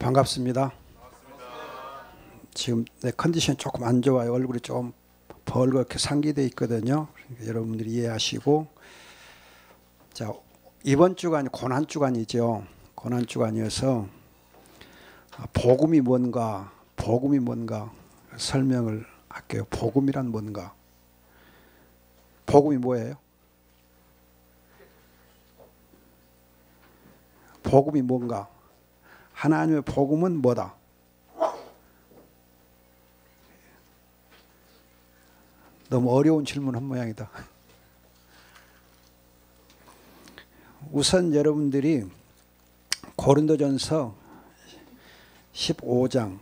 반갑습니다. 지금 내 컨디션이 조금 안 좋아요. 얼굴이 좀 벌겋게 상기되어 있거든요. 그러니까 여러분들이 이해하시고, 자, 이번 주간이 고난주간이죠. 고난주간이어서 복음이 뭔가 설명을 할게요. 복음이란 뭔가? 복음이 뭐예요? 복음이 뭔가? 하나님의 복음은 뭐다? 너무 어려운 질문 한 모양이다. 우선 여러분들이 고린도전서 15장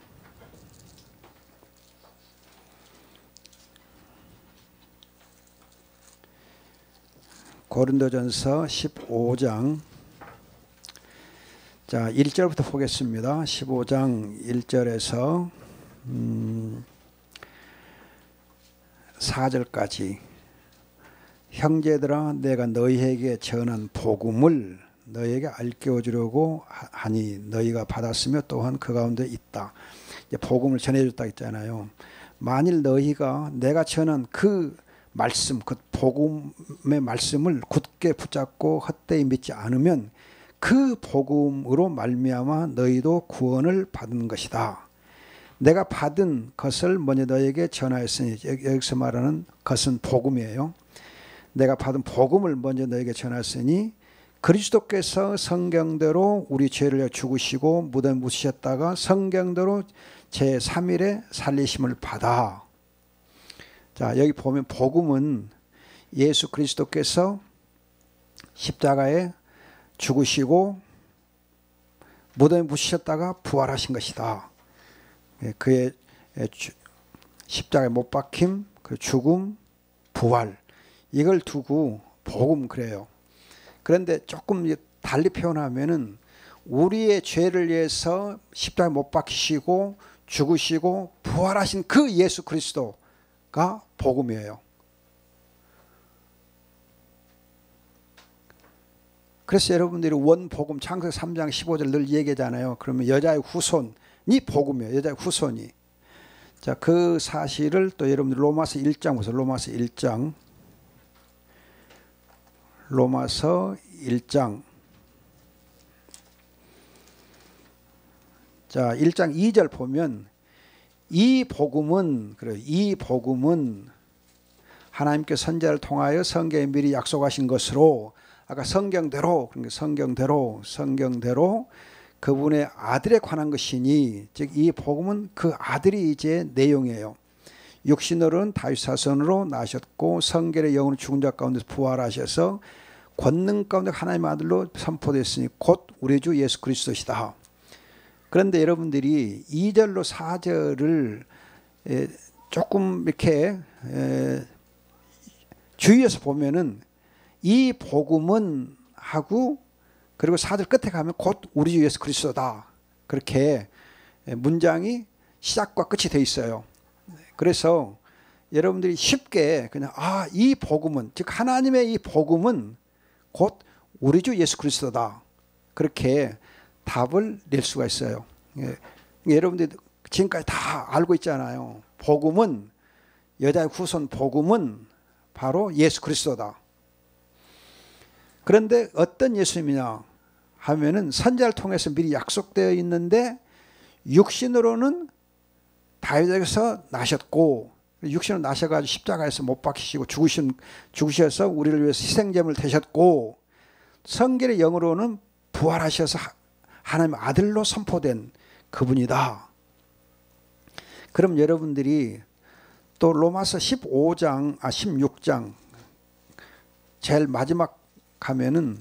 고린도전서 15장 자 1절부터 보겠습니다. 15장 1절에서 4절까지 형제들아 내가 너희에게 전한 복음을 너희에게 알려 주려고 하니 너희가 받았으며 또한 그 가운데 있다. 복음을 전해줬다 했잖아요. 만일 너희가 내가 전한 그 말씀, 그 복음의 말씀을 굳게 붙잡고 헛되이 믿지 않으면 그 복음으로 말미암아 너희도 구원을 받은 것이다. 내가 받은 것을 먼저 너희에게 전하였으니, 여기서 말하는 것은 복음이에요. 내가 받은 복음을 먼저 너희에게 전하였으니 그리스도께서 성경대로 우리 죄를 죽으시고 무덤에 묻히셨다가 성경대로 제3일에 살리심을 받아. 자, 여기 보면 복음은 예수 그리스도께서 십자가에 죽으시고 무덤에 묻히셨다가 부활하신 것이다. 그의 십자가에 못 박힘, 그 죽음, 부활, 이걸 두고 복음 그래요. 그런데 조금 달리 표현하면은 우리의 죄를 위해서 십자가에 못 박히시고 죽으시고 부활하신 그 예수 그리스도가 복음이에요. 그래서 여러분들이 원복음 창세기 3장 15절 늘 얘기하잖아요. 그러면 여자의 후손이 복음이에요. 여자의 후손이. 자, 그 사실을 또 여러분들 로마서 1장 보세요. 로마서 1장. 로마서 1장. 자, 1장 2절 보면 이 복음은 하나님께 선지자를 통하여 성경에 미리 약속하신 것으로 아까 성경대로 그분의 아들에 관한 것이니, 즉 이 복음은 그 아들이 이제 내용이에요. 육신으로는 다윗 사손으로 나셨고 성결의 영으로 죽은 자 가운데서 부활하셔서 권능 가운데 하나님의 아들로 선포됐으니 곧 우리 주 예수 그리스도시다. 그런데 여러분들이 2절로 4절을 조금 이렇게 주의해서 보면은 이 복음은 하고 그리고 4절 끝에 가면 곧 우리 주 예수 그리스도다. 그렇게 문장이 시작과 끝이 돼 있어요. 그래서 여러분들이 쉽게 그냥 이 복음은, 즉 하나님의 이 복음은 곧 우리 주 예수 그리스도다. 그렇게 답을 낼 수가 있어요. 여러분들이 지금까지 다 알고 있잖아요. 복음은, 여자의 후손 복음은 바로 예수 그리스도다. 그런데 어떤 예수님이냐 하면은 선지자를 통해서 미리 약속되어 있는데 육신으로는 다윗에게서 나셨고 육신으로 나셔가지고 십자가에서 못 박히시고 죽으셔서 우리를 위해서 희생제물을 되셨고 성결의 영으로는 부활하셔서 하나님의 아들로 선포된 그분이다. 그럼 여러분들이 또 로마서 16장 제일 마지막 가면은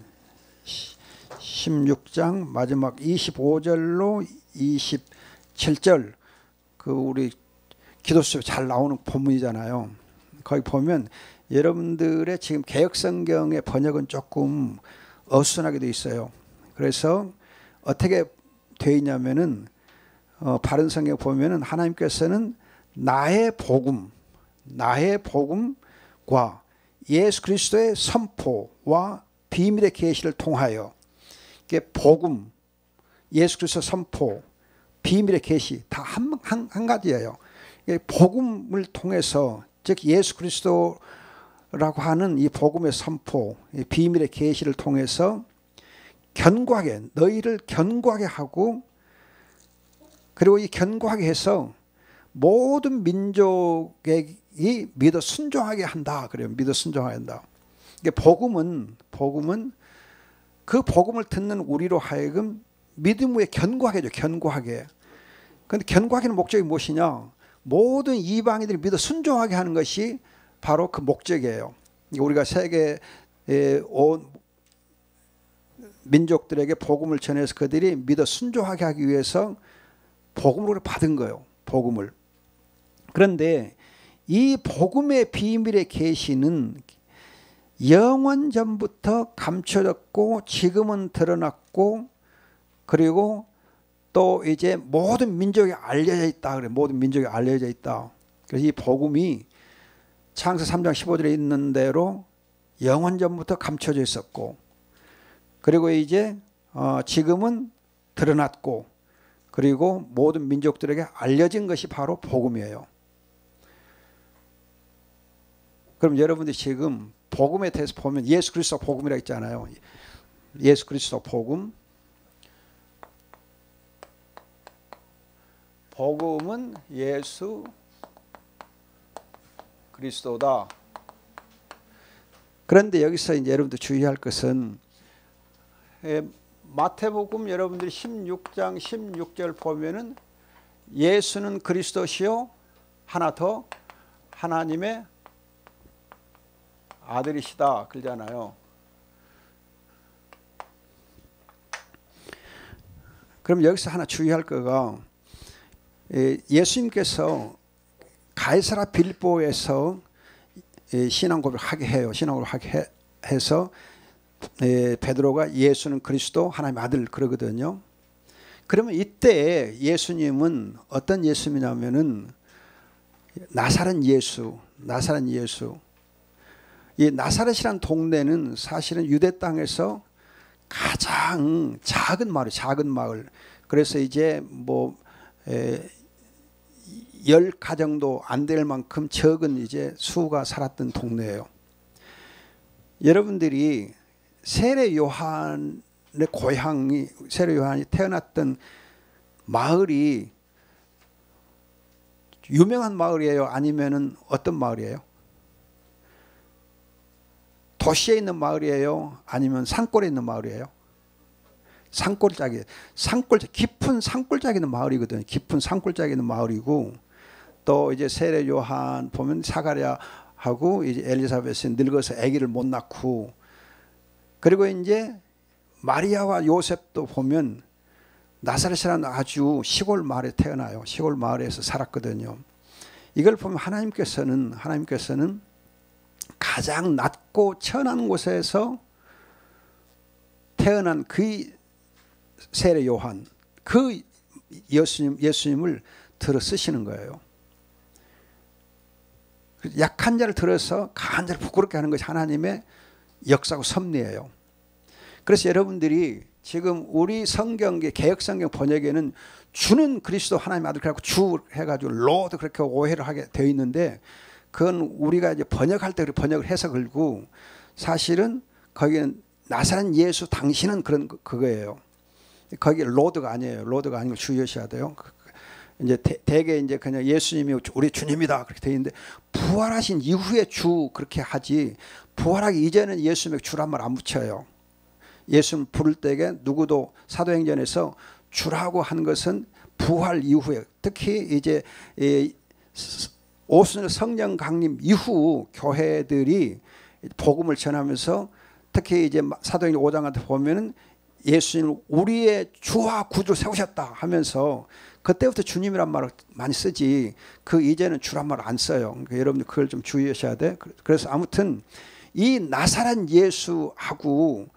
16장 마지막 25절로 27절 그 우리 기도수에 잘 나오는 본문이잖아요. 거기 보면 여러분들의 지금 개역성경의 번역은 조금 어수선하게 되어 있어요. 그래서 어떻게 되어 있냐면은 바른 성경 보면은 하나님께서는 나의 복음과 예수 그리스도의 선포와 비밀의 계시를 통하여, 이게 복음, 예수 그리스도 선포, 비밀의 계시 다 한 가지예요. 복음을 통해서, 즉 예수 그리스도라고 하는 이 복음의 선포, 이 비밀의 계시를 통해서 견고하게, 너희를 견고하게 하고, 그리고 이 견고하게 해서 모든 민족이 믿어 순종하게 한다. 그래요. 믿어 순종하게 한다. 이게 복음은 그 복음을 듣는 우리로 하여금 믿음 위에 견고하게 해줘. 견고하게. 그런데 견고하게는 목적이 무엇이냐? 모든 이방인들이 믿어 순종하게 하는 것이 바로 그 목적이에요. 우리가 세계에 온 민족들에게 복음을 전해서 그들이 믿어 순종하게 하기 위해서 복음을 받은 거예요. 복음을. 그런데 이 복음의 비밀의 계시는 영원 전부터 감춰졌고 지금은 드러났고, 그리고 또 이제 모든 민족에 알려져 있다. 그래. 모든 민족에 알려져 있다. 그래서 이 복음이 창세 3장 15절에 있는 대로 영원 전부터 감춰져 있었고, 그리고 이제 지금은 드러났고, 그리고 모든 민족들에게 알려진 것이 바로 복음이에요. 그럼 여러분들이 지금 복음에 대해서 보면 예수 그리스도 복음이라고 있잖아요. 예수 그리스도 복음. 복음은 예수 그리스도다. 그런데 여기서 이제 여러분들 주의할 것은, 마태복음 여러분들이 16장 16절 보면은 예수는 그리스도시요 하나 더 하나님의 아들이시다 그러잖아요. 그럼 여기서 하나 주의할 거가, 예수님께서 가이사라 빌보에서 신앙 고백하게 해요. 신앙 고백하게 해서 베드로가 예수는 그리스도 하나님의 아들 그러거든요. 그러면 이때 예수님은 어떤 예수님이냐면은 나사렛 예수. 이 나사렛이라는 동네는 사실은 유대 땅에서 가장 작은 마을. 그래서 이제 뭐 10가정도 안 될 만큼 적은 이제 수가 살았던 동네예요. 여러분들이 세례 요한의 고향이, 세례 요한이 태어났던 마을이 유명한 마을이에요? 아니면은 어떤 마을이에요? 도시에 있는 마을이에요? 아니면 산골에 있는 마을이에요? 깊은 산골짜기 있는 마을이거든요. 깊은 산골짜기 있는 마을이고, 또 이제 세례 요한 보면 사가랴하고 이제 엘리사벳이 늙어서 아기를 못 낳고, 그리고 이제 마리아와 요셉도 보면 나사렛이라는 아주 시골 마을에 태어나요. 시골 마을에서 살았거든요. 이걸 보면 하나님께서는 가장 낮고 천한 곳에서 태어난 그 세례 요한, 그 예수님을 들어 쓰시는 거예요. 약한 자를 들어서 강한 자를 부끄럽게 하는 것이 하나님의 역사고 섭리예요. 그래서 여러분들이 지금 우리 성경계 개역성경 번역에는 주는 그리스도 하나님의 아들 그래갖고 주 해가지고 로드 그렇게 오해를 하게 되어 있는데, 그건 우리가 이제 번역할 때 번역을 해서 걸고, 사실은 거기는 나사렛 예수 당신은 그런 그거예요. 거기 로드가 아니에요. 로드가 아니고 주여셔야 돼요. 이제 대개 이제 그냥 예수님이 우리 주님이다 그렇게 돼 있는데, 부활하신 이후에 주 그렇게 하지, 부활하기 이전에는 예수님에게 주란 말 안 붙여요. 예수님 부를 때에 누구도 사도행전에서 주라고 한 것은 부활 이후에, 특히 이제 오순절 성령 강림 이후 교회들이 복음을 전하면서, 특히 이제 사도행전 5장 같은 보면은 예수님을 우리의 주와 구주 세우셨다 하면서 그때부터 주님이란 말을 많이 쓰지, 그 이제는 주란 말을 안 써요. 그러니까 여러분들 그걸 좀 주의하셔야 돼. 그래서 아무튼 이 나사렛 예수하고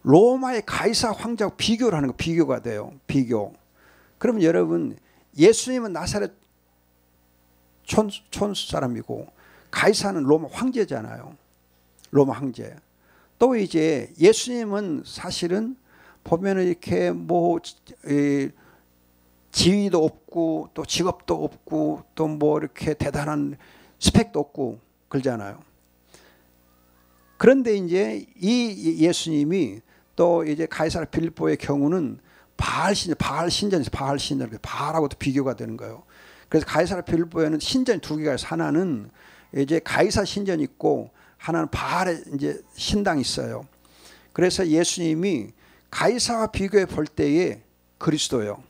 로마의 가이사 황제하고 비교를 하는 거, 비교가 돼요. 비교. 그러면 여러분, 예수님은 나사렛 촌수 사람이고 가이사는 로마 황제잖아요. 로마 황제. 또 이제 예수님은 사실은 보면은 이렇게 뭐 지위도 없고 또 직업도 없고 또 뭐 이렇게 대단한 스펙도 없고 그러잖아요. 그런데 이제 이 예수님이 또 이제 가이사랴 빌립보의 경우는 바알 신전에서 바알하고도 비교가 되는 거예요. 그래서 가이사랴 빌립보에는 신전이 두 개가 있어요. 하나는 이제 가이사 신전이 있고 하나는 바알의 이제 신당이 있어요. 그래서 예수님이 가이사와 비교해 볼 때에 그리스도예요.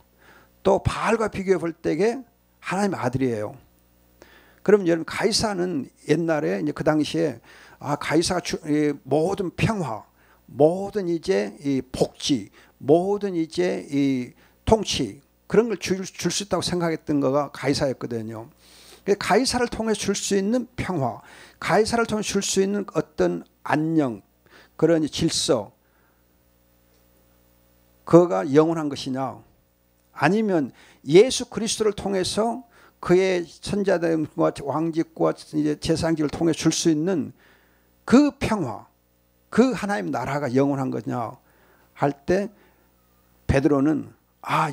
또 바알과 비교해 볼 때에 하나님의 아들이에요. 그럼 여러분 가이사는 옛날에 이제 그 당시에 가이사가 모든 평화, 모든 이제 이 복지, 모든 이제 이 통치 그런 걸 줄 수 있다고 생각했던 거가 가이사였거든요. 가이사를 통해 줄 수 있는 평화, 가이사를 통해 줄 수 있는 어떤 안녕, 그런 질서, 그거가 영원한 것이냐? 아니면 예수 그리스도를 통해서 그의 천자됨과 왕직과 이제 제사장직을 통해 줄 수 있는 그 평화, 그 하나님 나라가 영원한 거냐 할 때 베드로는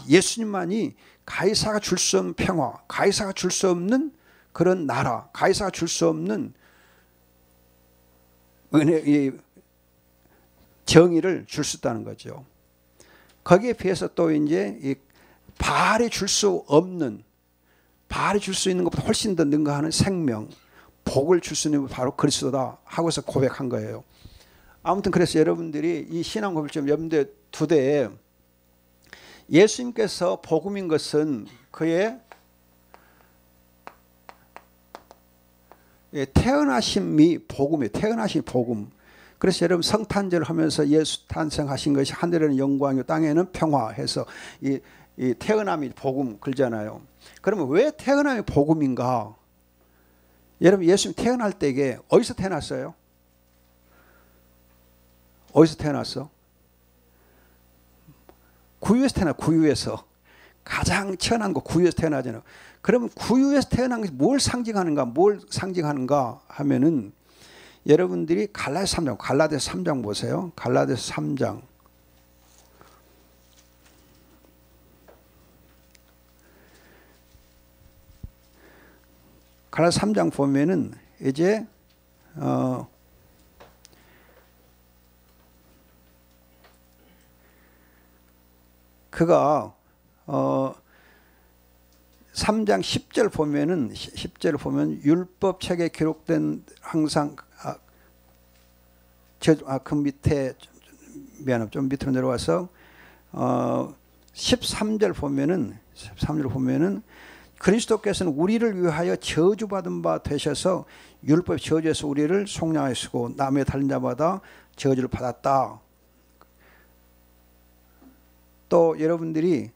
예수님만이 가이사가 줄 수 없는 평화, 가이사가 줄 수 없는 그런 나라, 가이사가 줄 수 없는 은혜, 정의를 줄 수 있다는 거죠. 거기에 비해서 또 이제 이 바알이 줄 수 없는, 바알이 줄 수 있는 것보다 훨씬 더 능가하는 생명, 복을 줄 수 있는 게 바로 그리스도다 하고서 고백한 거예요. 아무튼 그래서 여러분들이 이 신앙 고백을 좀 염두에 두되 예수님께서 복음인 것은 그의 태어나심이 복음이에요. 태어나신 복음. 그래서 여러분 성탄절을 하면서 예수 탄생하신 것이 하늘에는 영광이요 땅에는 평화해서 이 태어남이 복음 그러잖아요. 그러면 왜 태어남이 복음인가? 여러분 예수님 태어날 때에 어디서 태어났어요? 어디서 태어났어? 구유에서 태어나. 구유에서 가장 천한 곳 구유에서 태어나잖아요. 그러면 구유에서 태어난 것이 뭘 상징하는가 하면은 여러분들이 갈라디아서 3장 보세요. 갈라디아서 3장. 갈라디아서 3장 보면은 이제 그가 3장 10절 보면은 10절 보면 율법책에 기록된 항상 그 밑에 좀 밑으로 내려와서 13절 보면은 그리스도께서는 우리를 위하여 저주받은 바 되셔서 율법 저주에서 우리를 속량하시고 남의 달린 자마다 저주를 받았다. 또 여러분들이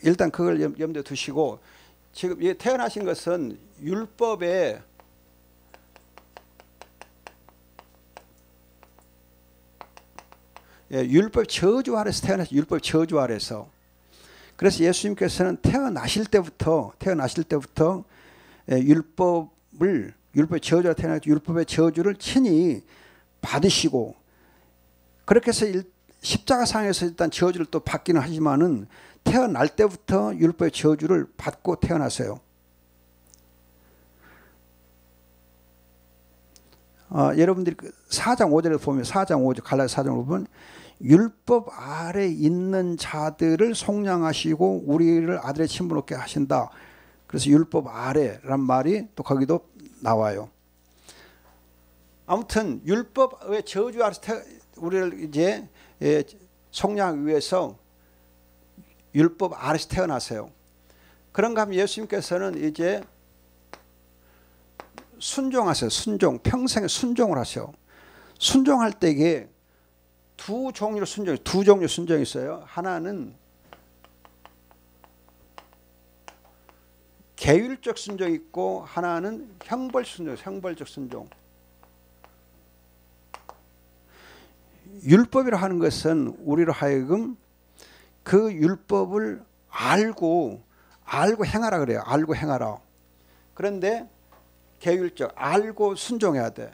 일단 그걸 염두에 두시고 지금 태어나신 것은 율법의 율법 저주 아래서 태어나신 율법 저주 아래서. 그래서 예수님께서는 태어나실 때부터 율법 저주가 태어나서 율법의 저주를 친히 받으시고 그렇게 해서 십자가상에서 일단 저주를 또 받기는 하지만은 태어날 때부터 율법의 저주를 받고 태어났어요. 여러분들이 4장 5절에 보면 4장 5절 갈라디아서 4장을 보면 율법 아래 있는 자들을 속량하시고 우리를 아들의 친분 얻게 하신다. 그래서 율법 아래란 말이 또 거기도 나와요. 아무튼 율법의 저주 아래서 우리를 이제 속량하기 위해서 율법 아래서 태어나세요. 그런가 하면 예수님께서는 이제 순종하세요. 평생에 순종을 하세요. 순종할 때에 두 종류 순종이 있어요. 하나는 계율적 순종이 있고 하나는 형벌적 순종. 율법이라 하는 것은 우리로 하여금 그 율법을 알고 행하라 그래요. 알고 행하라. 그런데 계율적 알고 순종해야 돼.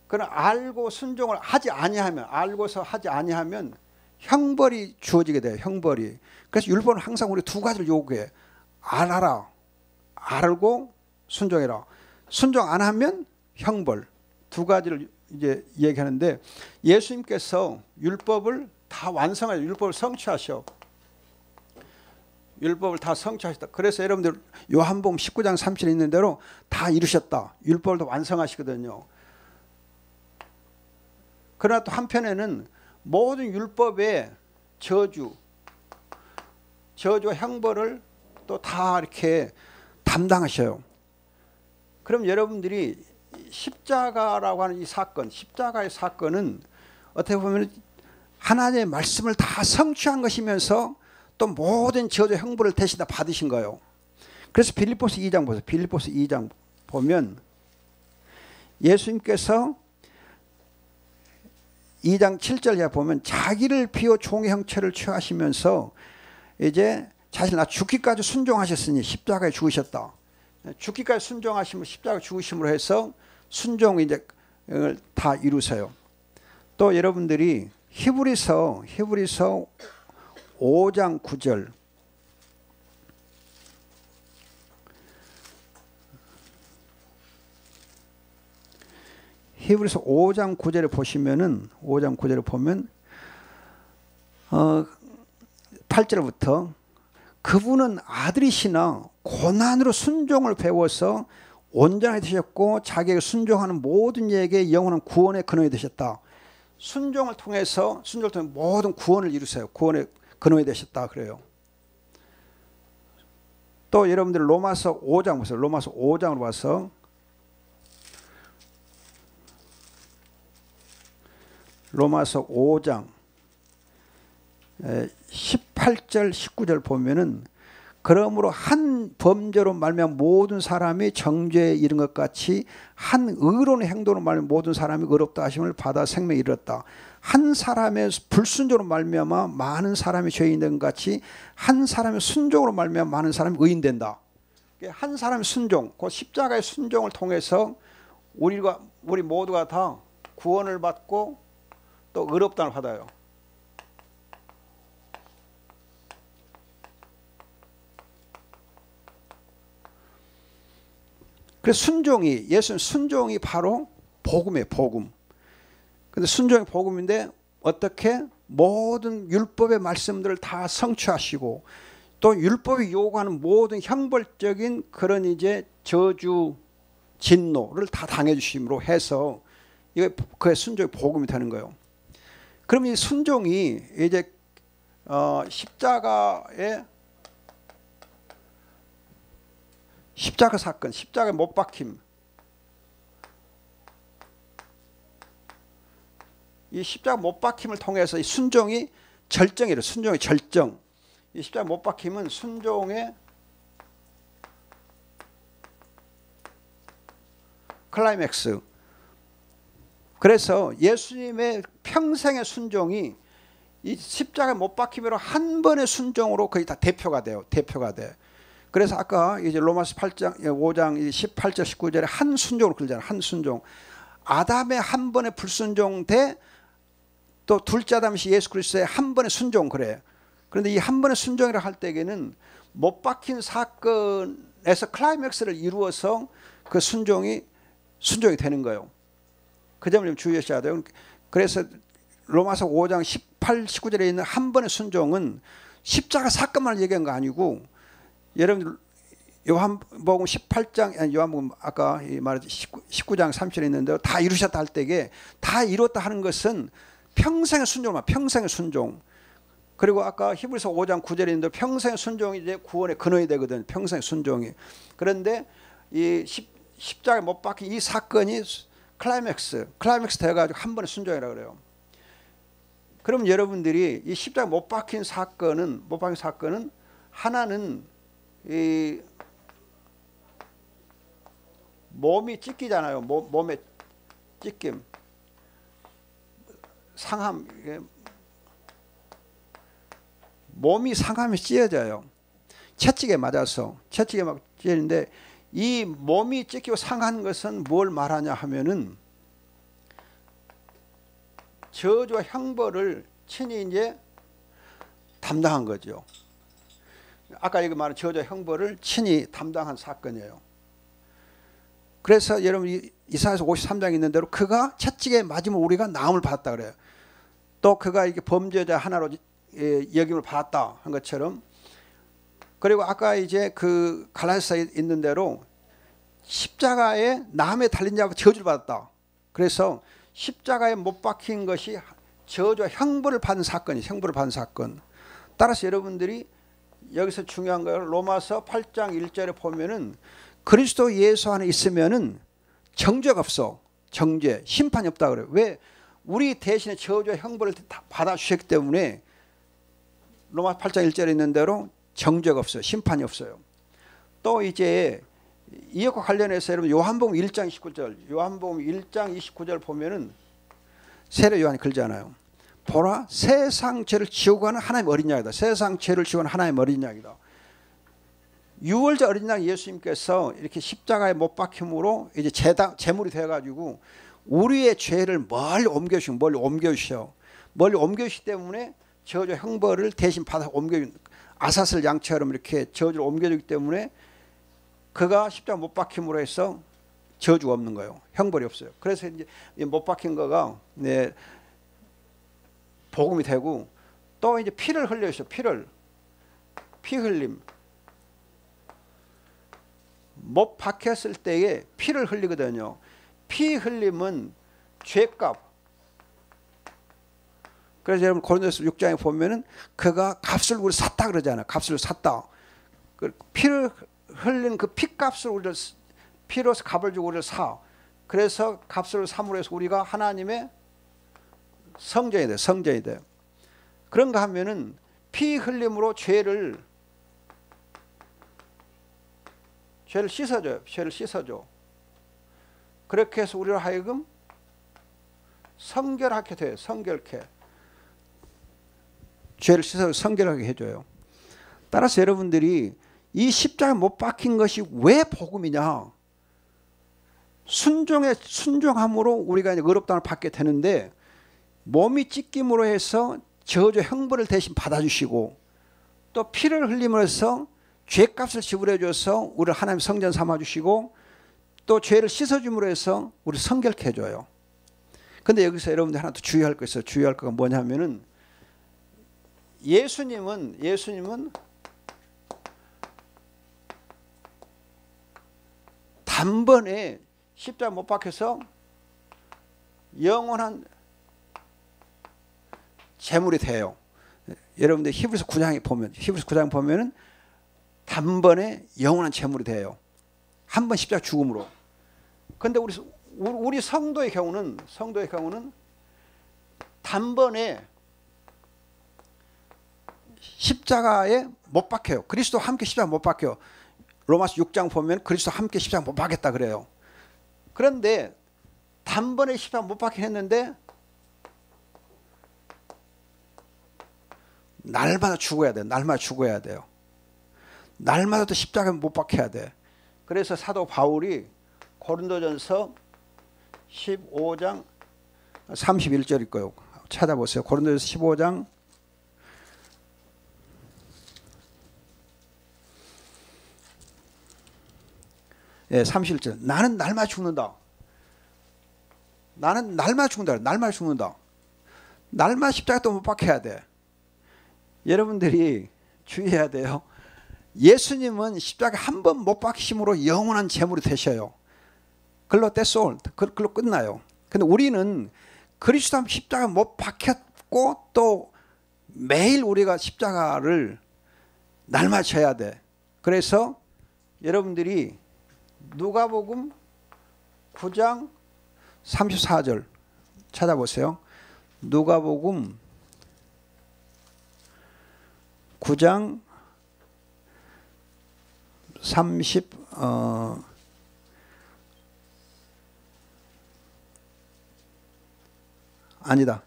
그러나 알고 순종을 하지 아니하면 알고서 하지 아니하면 형벌이 주어지게 돼요. 형벌이. 그래서 율법은 항상 우리 두 가지를 요구해. 알아라. 알고 순종해라. 순종 안 하면 형벌. 두 가지를 이제 얘기하는데 예수님께서 율법을 다 완성하셔. 율법을 성취하셔. 율법을 다 성취하셨다. 그래서 여러분들 요한복음 19장 30절에 있는 대로 다 이루셨다. 율법을 다 완성하시거든요. 그러나 또 한편에는 모든 율법의 저주와 형벌을 또 다 이렇게 담당하셔요. 그럼 여러분들이 십자가라고 하는 이 사건, 십자가의 사건은 어떻게 보면 하나님의 말씀을 다 성취한 것이면서 또 모든 저주 형벌을 대신 다 받으신 거예요. 그래서 빌립보서 2장 보세요. 빌립보서 2장 보면 예수님께서 2장 7절에 보면 자기를 비워 종의 형체를 취하시면서 이제 자신을 나 죽기까지 순종하셨으니 십자가에 죽으셨다. 죽기까지 순종하시면 십자가 죽으심으로 해서 순종이 이제 다 이루세요. 또 여러분들이 히브리서 5장 9절 히브리서 5장 9절에 보시면은 5장 9절에 보면 8절부터 그분은 아들이시나 고난으로 순종을 배워서 온전히 되셨고 자기에게 순종하는 모든 이에게 영원한 구원의 근원이 되셨다. 순종을 통해서 모든 구원을 이루세요. 구원의 근원이 되셨다 그래요. 또 여러분들 로마서 5장 보세요. 로마서 5장으로 봐서 로마서 5장 18절 19절 보면은 그러므로 한 범죄로 말미암아 모든 사람이 정죄에 이른 것 같이 한 의로운 행동으로 말미암아 모든 사람이 의롭다 하심을 받아 생명에 이르렀다. 한 사람의 불순종으로 말미암아 많은 사람이 죄인이 된 것 같이 한 사람의 순종으로 말미암아 많은 사람이 의인된다. 한 사람의 순종, 그 십자가의 순종을 통해서 우리 모두가 다 구원을 받고 또 의롭다를 받아요. 그래서 예수님 순종이 바로 복음이에요. 복음. 근데 순종이 복음인데 어떻게 모든 율법의 말씀들을 다 성취하시고 또 율법이 요구하는 모든 형벌적인 그런 이제 저주, 진노를 다 당해 주심으로 해서 이게 그의 순종이 복음이 되는 거예요. 그럼 이 순종이 이제 십자가 사건, 십자가에 못 박힘. 이 십자가 못 박힘을 통해서 이 순종이 절정이래요. 순종의 절정. 이 십자가 못 박힘은 순종의 클라이맥스. 그래서 예수님의 평생의 순종이 이 십자가 못 박힘으로 한 번의 순종으로 거의 다 대표가 돼요. 대표가 돼. 그래서 아까 이제 로마서 5장 18절 19절에 한 순종으로 그러잖아요. 한 순종. 아담의 한 번의 불순종 대 또 둘째 아담이신 예수 그리스도의 한 번의 순종 그래. 그런데 이 한 번의 순종이라 할 때에는 못 박힌 사건에서 클라이맥스를 이루어서 그 순종이 되는 거예요. 그 점을 좀 주의하셔야 돼요. 그래서 로마서 5장 18, 19절에 있는 한 번의 순종은 십자가 사건만 얘기한 거 아니고 여러분들 요한복음 18장 아니 요한복음 아까 말했던 19장 30절에 있는데 다 이루셨다 할 때에 다 이뤘다 하는 것은 평생의 순종만 평생의 순종. 그리고 아까 히브리서 5장 9절에 있는데 평생의 순종이 이제 구원의 근원이 되거든. 평생의 순종이. 그런데 이 십자가에 못 박힌 이 사건이 클라이맥스 되어가지고 한 번의 순종이라 그래요. 그럼 여러분들이 이 십자가에 못 박힌 사건은 하나는 이 몸이 찢기잖아요. 몸에 찢김, 상함. 몸이 상함이 찢어져요. 채찍에 맞아서 채찍에 막 찢어지는데 이 몸이 찢기고 상한 것은 뭘 말하냐 하면은 저주와 형벌을 친히 이제 담당한 거죠. 아까 여기 말한 저주와 형벌을 친히 담당한 사건이에요. 그래서 여러분 이사야서 53장에 있는 대로 그가 채찍에 맞으면 우리가 나음을 받았다 그래요. 또 그가 이렇게 범죄자 하나로 여김을 받았다 한 것처럼, 그리고 아까 이제 그 갈라디아서에 있는 대로 십자가에 나무에 달린 자가 저주를 받았다. 그래서 십자가에 못 박힌 것이 저주와 형벌을 받은 사건이 형벌을 받은 사건. 따라서 여러분들이 여기서 중요한 거 로마서 8장 1절에 보면은 그리스도 예수 안에 있으면은 정죄가 없어. 정죄, 심판이 없다 그래요. 왜? 우리 대신에 저주와 형벌을 다 받아주셨기 때문에 로마 8장 1절에 있는 대로 정죄가 없어요. 심판이 없어요. 또 이제 이것과 관련해서 여러분 요한복음 1장 29절, 요한복음 1장 29절 보면은 세례 요한이 그러잖아요. 보라, 세상 죄를 지우고 가는 하나님의 어린 양이다. 세상 죄를 지우고 가는 하나님의 어린 양이다. 유월절 어린 양 예수님께서 이렇게 십자가에 못 박힘으로 이제 제물이 되어가지고 우리의 죄를 멀리 옮겨주셔. 멀리 옮겨주시기 때문에 저주 형벌을 대신 받아 옮겨준 아사슬 양처럼 이렇게 저주를 옮겨주기 때문에 그가 십자가 못 박힘으로 해서 저주가 없는 거예요. 형벌이 없어요. 그래서 이제 못 박힌 거가 복음이 되고, 또 이제 피를 흘려주셔. 피 흘림. 못 박혔을 때에 피를 흘리거든요. 피 흘림은 죄값. 그래서 여러분 고린도서 6장에 보면은 그가 값을 우리 샀다 그러잖아요. 값을 샀다. 피를 흘린 그 피값을 우리를 피로서 값을 주고 우리를 사. 그래서 값을 삼으로 해서 우리가 하나님의 성전이 돼. 성전이 돼. 그런가 하면은 피 흘림으로 죄를 씻어줘요. 죄를 씻어줘. 그렇게 해서 우리로 하여금 성결하게 돼요. 성결케. 죄를 씻어 성결하게 해줘요. 따라서 여러분들이 이 십자가에 못 박힌 것이 왜 복음이냐? 순종함으로 우리가 이제 의롭다함을 받게 되는데, 몸이 찢김으로 해서 저주 형벌을 대신 받아주시고, 또 피를 흘림으로 해서 죄값을 지불해 줘서 우리를 하나님 성전 삼아주시고, 또 죄를 씻어줌으로 해서 우리 성결케 해줘요. 근데 여기서 여러분들 하나 더 주의할 거 있어요. 주의할 거가 뭐냐면은 예수님은 단번에 십자가 못 박혀서 영원한 제물이 돼요. 여러분들 히브리서 9장에 보면은 단번에 영원한 제물이 돼요. 한 번 십자가 죽음으로. 근데 우리 성도의 경우는 단번에 십자가에 못 박혀요. 그리스도와 함께 십자가 못 박혀. 로마서 6장 보면 그리스도와 함께 십자가 못 박겠다 그래요. 그런데 단번에 십자가 못 박히긴 했는데 날마다 죽어야 돼. 날마다 죽어야 돼요. 날마다 또 십자가에 못 박혀야 돼. 그래서 사도 바울이 고린도전서 15장 31절일 거예요. 찾아보세요. 고린도전서 15장 31절. 나는 날마다 죽는다. 나는 날마다 죽는다. 날마다 죽는다. 날마다 십자가 또 못 박혀야 돼. 여러분들이 주의해야 돼요. 예수님은 십자가 한 번 못 박히심으로 영원한 제물이 되셔요. 글로 떼솔, 글로 끝나요. 근데 우리는 그리스도 십자가 못 박혔고 또 매일 우리가 십자가를 날마다 져야 돼. 그래서 여러분들이 누가복음 9장 34절 찾아보세요. 누가복음 9장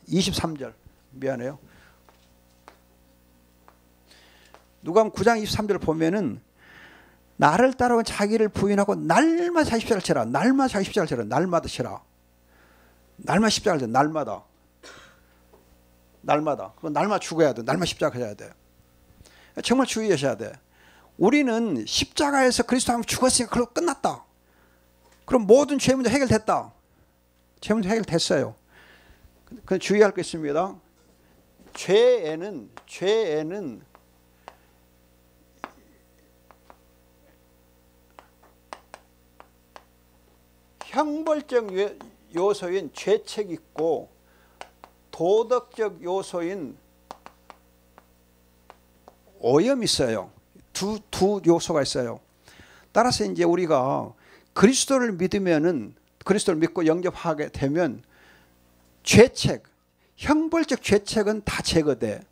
23절. 미안해요. 누가복음 9장 23절 보면은 나를 따라온 자기를 부인하고 날마다 자기 십자가를 지라. 날마다 자기 십자가를 지라. 날마다 지라. 날마다 십자가를 지라. 날마다. 날마다. 그럼 날마다 죽어야 돼. 날마다 십자가 해야 돼. 정말 주의하셔야 돼. 우리는 십자가에서 그리스도 안에서 죽었으니까 그걸로 끝났다. 그럼 모든 죄 문제 해결됐다. 죄 문제 해결됐어요. 근데 주의할 게 있습니다. 죄에는 형벌적 요소인 죄책이 있고 도덕적 요소인 오염이 있어요. 두 요소가 있어요. 따라서 이제 우리가 그리스도를 믿으면은 그리스도를 믿고 영접하게 되면 죄책, 형벌적 죄책은 다 제거돼.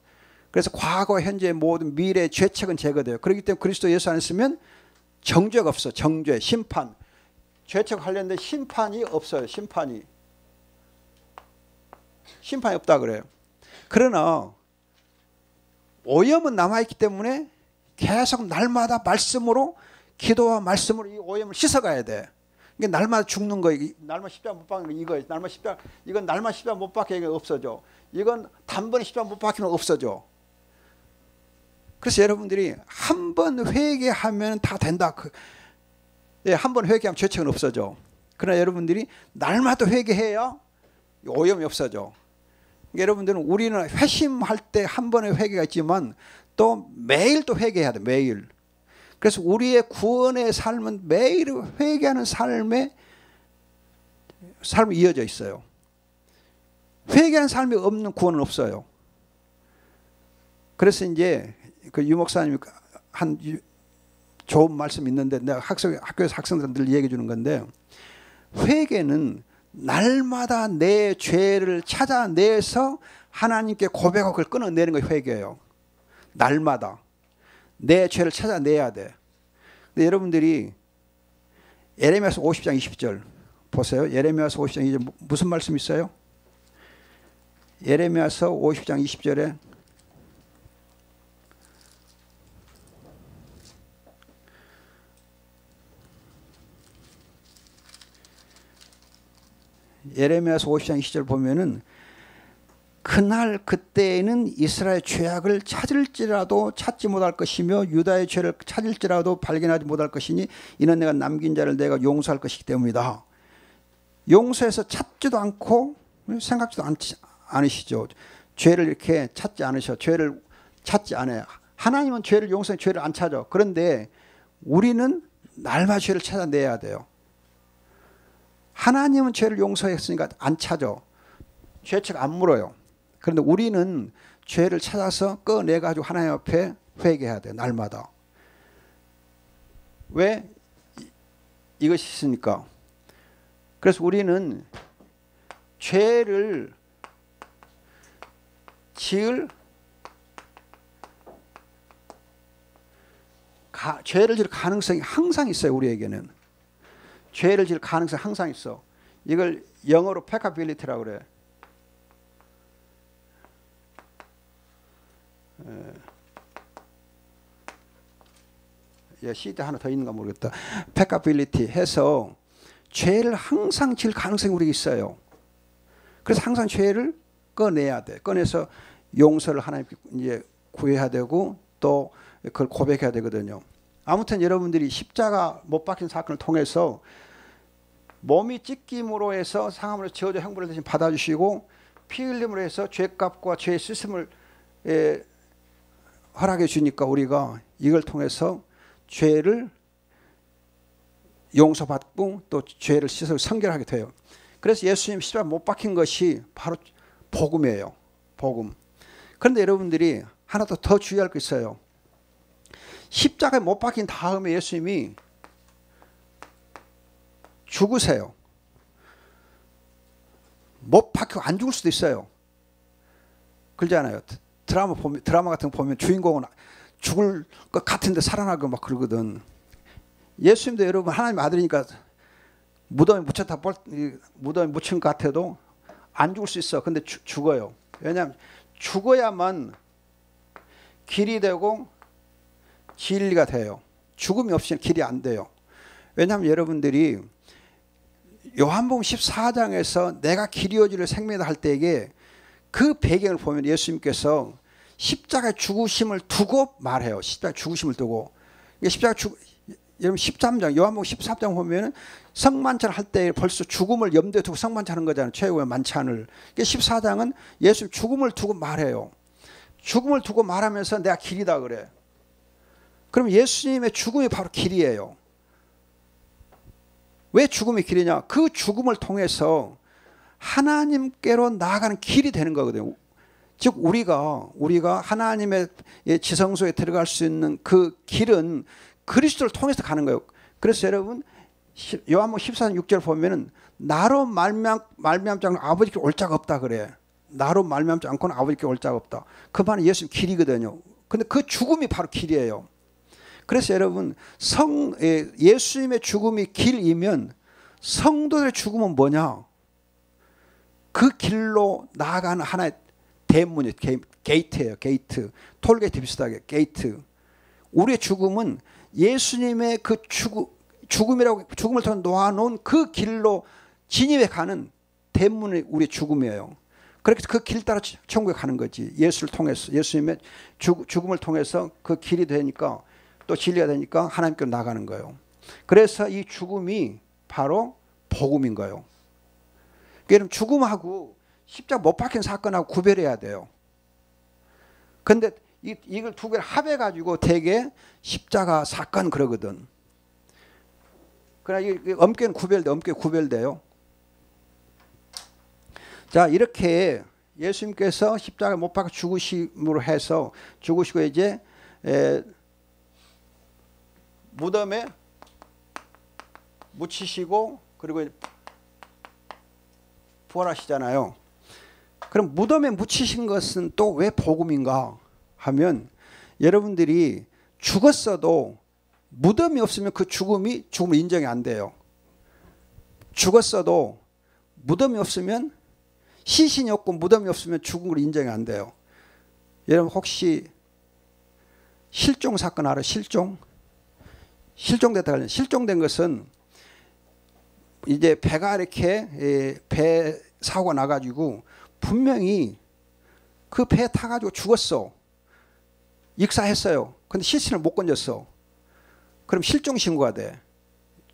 그래서 과거, 현재, 모든 미래 죄책은 제거돼요. 그렇기 때문에 그리스도 예수 안에 있으면 정죄가 없어. 정죄, 심판. 죄책 관련된 심판이 없어요. 심판이 없다 그래요. 그러나 오염은 남아있기 때문에 계속 날마다 말씀으로, 기도와 말씀으로 이 오염을 씻어가야 돼. 이게 날마다 죽는 거, 날마다 십자가 못 박는 거 이거, 날마다 십자가, 이건 날마다 십자가 못 박히면 없어져. 이건 단번에 십자가 못 박히면 없어져. 그래서 여러분들이 한 번 회개하면 다 된다. 한 번 회개하면 죄책은 없어져. 그러나 여러분들이 날마다 회개해야 오염이 없어져. 여러분들은 우리는 회심할 때 한 번의 회개가 있지만 또 매일 또 회개해야 돼. 매일. 그래서 우리의 구원의 삶은 매일 회개하는 삶이 이어져 있어요. 회개하는 삶이 없는 구원은 없어요. 그래서 이제 그 유 목사님이 한 좋은 말씀이 있는데 내가 학교에서 학생들한테 늘 얘기해 주는 건데, 회개는 날마다 내 죄를 찾아내서 하나님께 고백하고 그걸 끊어내는 게 회개예요. 날마다 내 죄를 찾아내야 돼. 근데 여러분들이 예레미야서 50장 20절 보세요. 예레미야서 50장 20절 무슨 말씀 있어요? 예레미야서 50장 20절에 예레미야서 50장 20절 보면은 그날 그때에는 이스라엘 죄악을 찾을지라도 찾지 못할 것이며 유다의 죄를 찾을지라도 발견하지 못할 것이니 이는 내가 남긴 자를 내가 용서할 것이기 때문이다. 용서해서 찾지도 않고 생각지도 않으시죠. 죄를 이렇게 찾지 않으셔. 죄를 찾지 않아요. 하나님은 죄를 용서해, 죄를 안 찾아. 그런데 우리는 날마다 죄를 찾아내야 돼요. 하나님은 죄를 용서했으니까 안 찾아. 죄책 안 물어요. 그런데 우리는 죄를 찾아서 꺼내가지고 하나님 앞에 회개해야 돼요. 날마다. 왜? 이것이 있으니까. 그래서 우리는 죄를 지을 가능성이 항상 있어요. 우리에게는. 죄를 지을 가능성이 항상 있어. 이걸 영어로 peccability라고 그래. 시대 하나 더 있는가 모르겠다. peccability 해서 죄를 항상 지을 가능성이 우리에게 있어요. 그래서 항상 죄를 꺼내야 돼. 꺼내서 용서를 하나님께 이제 구해야 되고 또 그걸 고백해야 되거든요. 아무튼 여러분들이 십자가 못 박힌 사건을 통해서 몸이 찢김으로 해서 상함으로 지어져 형벌을 대신 받아주시고 피 흘림으로 해서 죄값과 죄의 씻음을 허락해 주니까 우리가 이걸 통해서 죄를 용서받고 또 죄를 씻어 성결하게 돼요. 그래서 예수님 십자가 못 박힌 것이 바로 복음이에요. 복음. 그런데 여러분들이 하나 더 주의할 게 있어요. 십자가에 못 박힌 다음에 예수님이 죽으세요. 못 박히고 안 죽을 수도 있어요. 그러잖아요. 드라마 같은 거 보면 주인공은 죽을 것 같은데 살아나고 막 그러거든. 예수님도 여러분 하나님 아들이니까 무덤에 묻힌 것 같아도 안 죽을 수 있어. 근데 죽어요. 왜냐하면 죽어야만 길이 되고 진리가 돼요. 죽음이 없이는 길이 안 돼요. 왜냐하면 여러분들이 요한복음 14장에서 내가 길이요 진리요 생명이다 할 때에 그 배경을 보면 예수님께서 십자가의 죽으심을 두고 말해요. 십자가의 죽으심을 두고. 여러분 13장 요한복음 13장 보면은 성만찬 할 때 벌써 죽음을 염두에 두고 성만찬하는 거잖아요. 최후의 만찬을. 14장은 예수님 죽음을 두고 말해요. 죽음을 두고 말하면서 내가 길이다 그래. 그럼 예수님의 죽음이 바로 길이에요. 왜 죽음이 길이냐? 그 죽음을 통해서 하나님께로 나아가는 길이 되는 거거든요. 즉 우리가 하나님의 지성소에 들어갈 수 있는 그 길은 그리스도를 통해서 가는 거예요. 그래서 여러분 요한복음 14장 6절 보면은 나로 말미암지 않고 아버지께 올 자가 없다 그래. 나로 말미암지 않고는 아버지께 올 자가 없다. 그 말은 예수님 길이거든요. 근데 그 죽음이 바로 길이에요. 그래서 여러분 예수님의 죽음이 길이면 성도들의 죽음은 뭐냐? 그 길로 나아가는 하나의 대문이 게이트예요. 게이트. 톨게이트 비슷하게 게이트. 우리의 죽음은 예수님의 그 죽음을 통해 놓아놓은 그 길로 진입해 가는 대문이 우리의 죽음이에요. 그렇게 그 길 따라 천국에 가는 거지. 예수를 통해서 예수님의 죽음을 통해서 그 길이 되니까 또 진리가 되니까 하나님께로 나가는 거예요. 그래서 이 죽음이 바로 복음인 거예요. 그러니까 죽음하고 십자가 못 박힌 사건하고 구별해야 돼요. 그런데 이걸 두 개를 합해가지고 되게 십자가 사건 그러거든. 그러나 엄격히 구별돼요. 자, 이렇게 예수님께서 십자가 못 박혀 죽으심으로 해서 죽으시고 이제 무덤에 묻히시고 그리고 부활하시잖아요. 그럼 무덤에 묻히신 것은 또 왜 복음인가 하면 여러분들이 죽었어도 무덤이 없으면 그 죽음을 인정이 안 돼요. 죽었어도 무덤이 없으면 시신이 없고 무덤이 없으면 죽은 걸 인정이 안 돼요. 여러분 혹시 실종 사건 알아요? 실종된 것은 이제 배가 이렇게 배 사고가 나가지고 분명히 그 배 타가지고 죽었어. 익사했어요. 근데 시신을 못 건졌어. 그럼 실종 신고가 돼.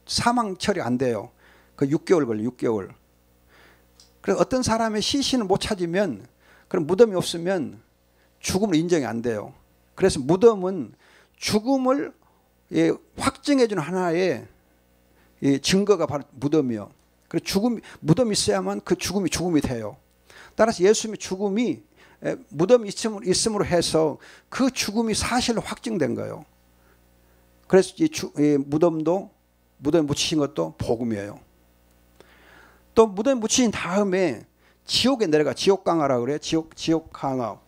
사망 처리 안 돼요. 그 6개월 걸려. 6개월. 그래서 어떤 사람의 시신을 못 찾으면 그럼 무덤이 없으면 죽음을 인정이 안 돼요. 그래서 무덤은 죽음을 확증해주는 하나의 증거가 바로 무덤이요. 그래서 무덤이 있어야만 그 죽음이 돼요. 따라서 예수님의 죽음이 무덤이 있음으로 해서 그 죽음이 사실로 확증된 거예요. 그래서 무덤에 묻히신 것도 복음이에요. 또 무덤에 묻히신 다음에 지옥에 내려가 지옥강화라고 그래요. 지옥강화.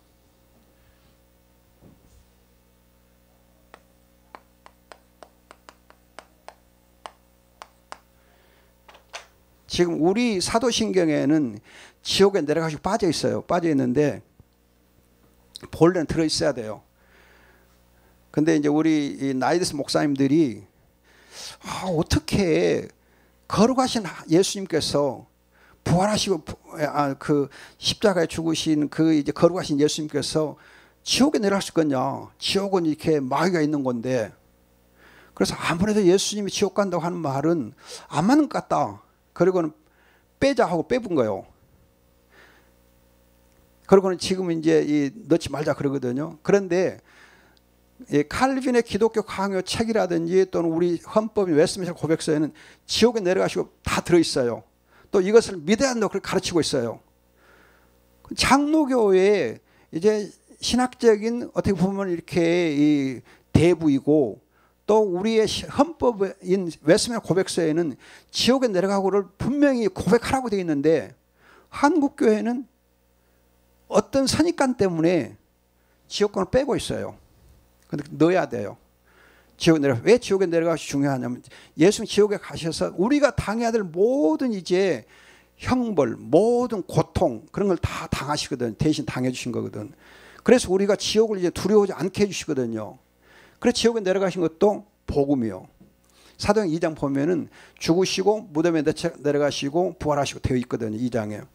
지금 우리 사도신경에는 지옥에 내려가시고 빠져 있어요. 빠져 있는데 본래는 들어 있어야 돼요. 근데 이제 우리 나이드스 목사님들이 어떻게 거룩하신 예수님께서 부활하시고 그 십자가에 죽으신 그 이제 거룩하신 예수님께서 지옥에 내려가실 거냐? 지옥은 이렇게 마귀가 있는 건데. 그래서 아무래도 예수님이 지옥 간다고 하는 말은 안 맞는 것 같다. 그리고는 빼자 하고 빼본 거예요. 그리고는 지금 이제 넣지 말자 그러거든요. 그런데 칼빈의 기독교 강요 책이라든지 또는 우리 헌법인 웨스트민스터 고백서에는 지옥에 내려가시고 다 들어있어요. 또 이것을 믿어야 한다고 그렇게 가르치고 있어요. 장로교의 이제 신학적인 어떻게 보면 이렇게 대부이고 또 우리의 헌법인 웨스트민스터 고백서에는 지옥에 내려가고를 분명히 고백하라고 되어 있는데 한국교회는 어떤 선입관 때문에 지옥권을 빼고 있어요. 근데 넣어야 돼요. 왜 지옥에 내려가시 중요하냐면 예수님 지옥에 가셔서 우리가 당해야 될 모든 이제 형벌, 모든 고통 그런 걸 다 당하시거든. 대신 당해 주신 거거든. 그래서 우리가 지옥을 이제 두려워하지 않게 해 주시거든요. 그래서 지옥에 내려가신 것도 복음이요. 사도행 2장 보면은 죽으시고 무덤에 내려가시고 부활하시고 되어 있거든요. 2장에.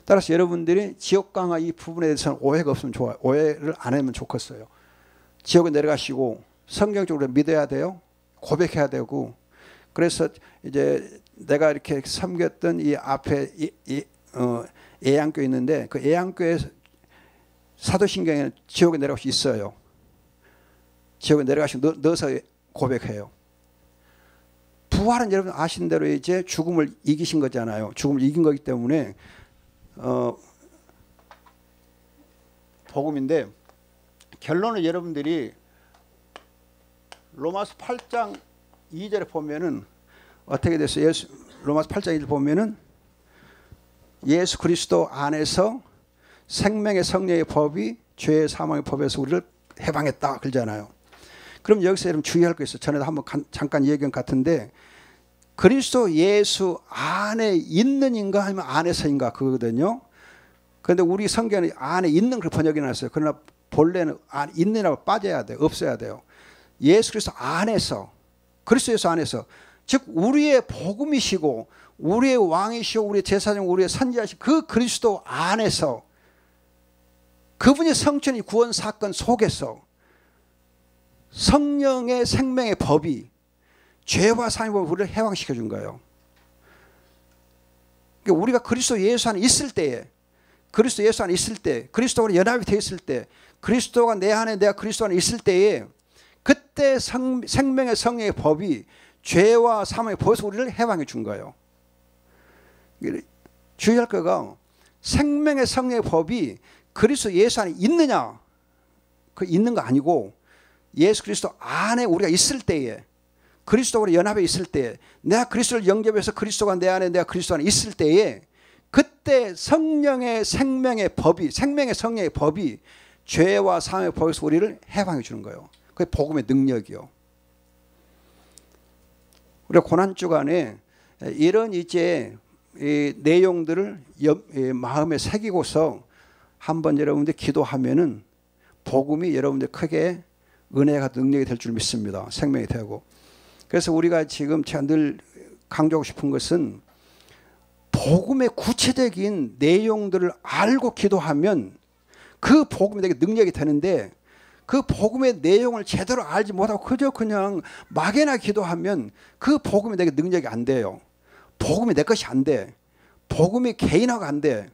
따라서 여러분들이 지옥 강화 이 부분에 대해서는 오해가 없으면 좋아요. 오해를 안 하면 좋겠어요. 지옥에 내려가시고 성경적으로 믿어야 돼요. 고백해야 되고. 그래서 이제 내가 이렇게 섬겼던 이 앞에 예양교회 있는데 그 예양교회 사도신경에는 지옥에 내려갈 수 있어요. 지옥에 내려가시고 넣어서 고백해요. 부활은 여러분 아시는 대로 이제 죽음을 이기신 거잖아요. 죽음을 이긴 거기 때문에 복음인데 결론은 여러분들이 로마서 8장 2절에 보면은 어떻게 됐어요? 로마서 8장 2절 보면은 예수 그리스도 안에서 생명의 성령의 법이 죄의 사망의 법에서 우리를 해방했다 그러잖아요. 그럼 여기서 여러분 주의할 거 있어요. 전에도 한번 잠깐 얘기한 것 같은데 그리스도 예수 안에 있는인가 아니면 안에서인가 그거거든요. 그런데 우리 성경은 안에 있는 그 번역이 나왔어요. 그러나 본래는 안에 있느라고 빠져야 돼요. 없어야 돼요. 예수 그리스도 안에서 그리스도 예수 안에서 즉 우리의 복음이시고 우리의 왕이시고 우리의 제사장 우리의 선지자시고 그 그리스도 안에서 그분이 성천의 구원 사건 속에서 성령의 생명의 법이 죄와 사망의 법을 우리를 해방시켜 준 거예요. 그러니까 우리가 그리스도 예수 안에 있을 때에 그리스도 예수 안에 있을 때 그리스도와 연합이 되어 있을 때 그리스도가 내 안에 내가 그리스도 안에 있을 때에 그때 생명의 성령의 법이 죄와 사망의 법에서 우리를 해방해 준 거예요. 주의할 거가 생명의 성령의 법이 그리스도 예수 안에 있느냐 그 있는 거 아니고 예수 그리스도 안에 우리가 있을 때에 그리스도와 연합해 있을 때 내가 그리스도를 영접해서 그리스도가 내 안에 내가 그리스도 안에 있을 때에 그때 성령의 생명의 법이 생명의 성령의 법이 죄와 사망의 법에서 우리를 해방해 주는 거예요. 그게 복음의 능력이요. 우리가 고난주간에 이런 이제 이 내용들을 마음에 새기고서 한번 여러분들 기도하면은 복음이 여러분들 크게 은혜가 능력이 될 줄 믿습니다. 생명이 되고. 그래서 우리가 지금 제가 늘 강조하고 싶은 것은 복음의 구체적인 내용들을 알고 기도하면 그 복음이 되게 능력이 되는데 그 복음의 내용을 제대로 알지 못하고 그저 그냥 막연하게 기도하면 그 복음이 되게 능력이 안 돼요. 복음이 내 것이 안 돼. 복음이 개인화가 안 돼.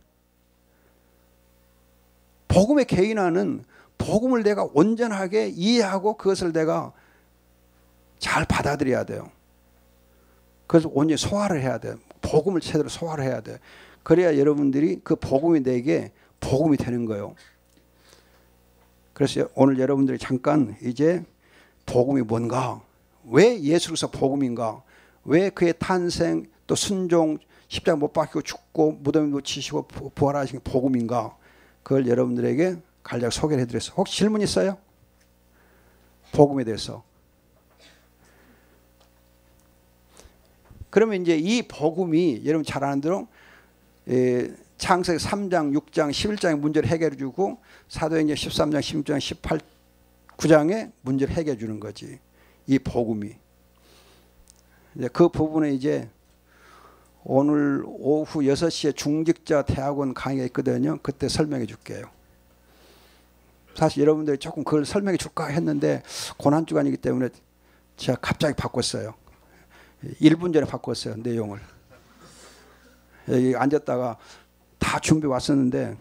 복음의 개인화는 복음을 내가 온전하게 이해하고 그것을 내가 잘 받아들여야 돼요. 그래서 온전히 소화를 해야 돼요. 복음을 제대로 소화를 해야 돼요. 그래야 여러분들이 그 복음이 내게 복음이 되는 거예요. 그래서 오늘 여러분들이 잠깐 이제 복음이 뭔가, 왜 예수로서 복음인가, 왜 그의 탄생 또 순종 십자가 못 박히고 죽고 무덤에 묻히시고 부활하신 게 복음인가, 그걸 여러분들에게 간략히 소개를 해드렸어요. 혹시 질문 있어요? 복음에 대해서. 그러면 이제 이 복음이 여러분 잘 아는 대로 창세기 3장, 6장, 11장의 문제를 해결해 주고 사도행전 13장, 16장, 18, 9장의 문제를 해결해 주는 거지. 이 복음이. 이제 그 부분에 이제 오늘 오후 6시에 중직자 대학원 강의가 있거든요. 그때 설명해 줄게요. 사실 여러분들이 조금 그걸 설명해 줄까 했는데 고난주간이기 때문에 제가 갑자기 바꿨어요. 1분 전에 바꿨어요. 내용을. 여기 앉았다가 다 준비 왔었는데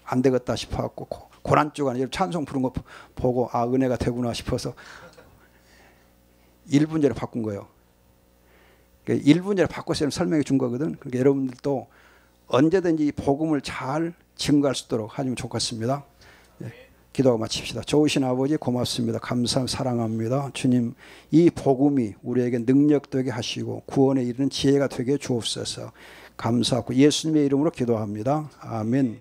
안 되겠다 싶어갖고 고난주간 찬송 부른 거 보고 아 은혜가 되구나 싶어서 1분 전에 바꾼 거예요. 1분 전에 바꿔서 설명해 준 거거든. 그러니까 여러분들도 언제든지 복음을 잘 증거할 수 있도록 하시면 좋겠습니다. 기도하고 마칩시다. 좋으신 아버지 고맙습니다. 감사합니다. 사랑합니다. 주님, 이 복음이 우리에게 능력 되게 하시고 구원에 이르는 지혜가 되게 주옵소서. 감사하고 예수님의 이름으로 기도합니다. 아멘.